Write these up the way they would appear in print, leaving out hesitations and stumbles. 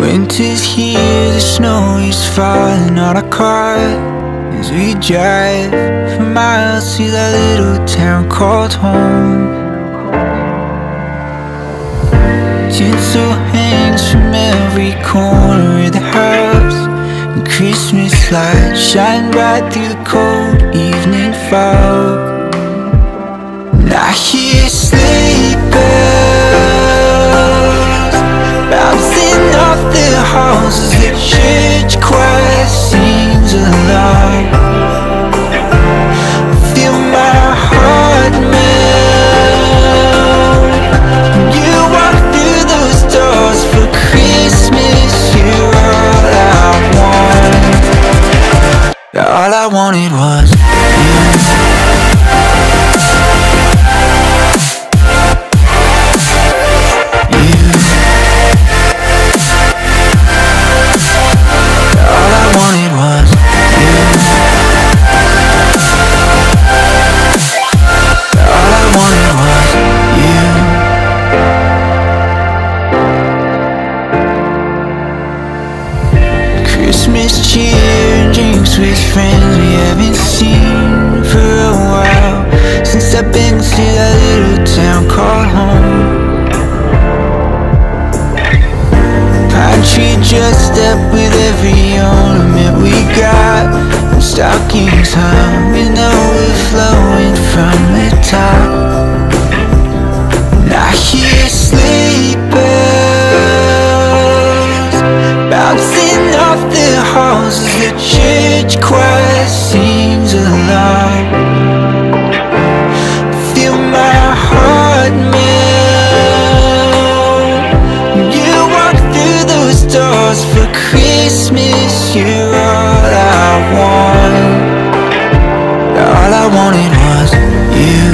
Winter's here, the snow is falling on our car as we drive for miles to that little town called home. Tinsel hangs from every corner of the house, and Christmas lights shine bright through the cold evening fog. And I hear sleigh bells bouncing off the halls as the church choir sings along. Feel my heart melt when you walk through those doors for Christmas. You're all I want. All I wanted was you. Christmas cheer and drinks with friends we haven't seen for a while, since I've been to that little town called home. Pine tree dressed up with every ornament we got, and stockings hung with overflowing from the top. And I hear sleigh bells bouncing off the halls as the church choir sings along. Feel my heart melt when you walk through those doors for Christmas. You're all I want. All I wanted was you.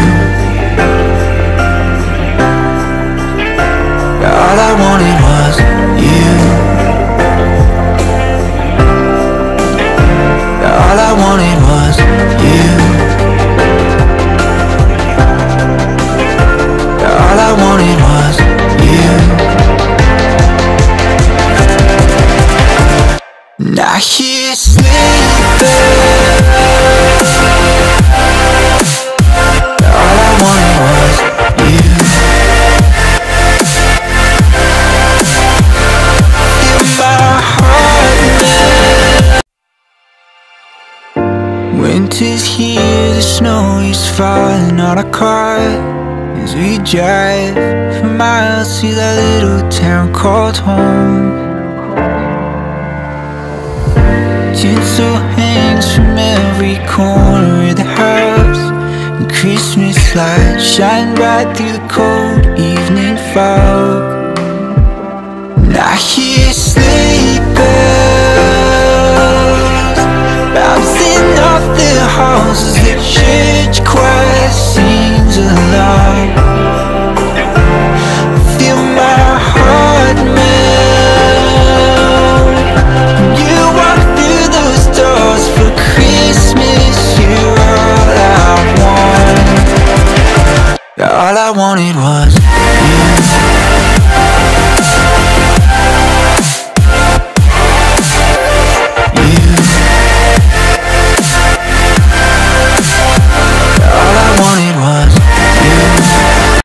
All I wanted was you. All I wanted was you. All I wanted was you. And I hear sleigh bells. All I wanted was you. Feel my heart melt. Winter's here, the snow is falling on our car as we drive for miles to that little town called home. Tinsel hangs from every corner of the house, and Christmas lights shine bright through the cold evening fog. And I hear sleigh bells bouncing off the halls as the church choir sings along. Feel my heart melt when you walk through those doors for Christmas. You're all I want. All I wanted was you.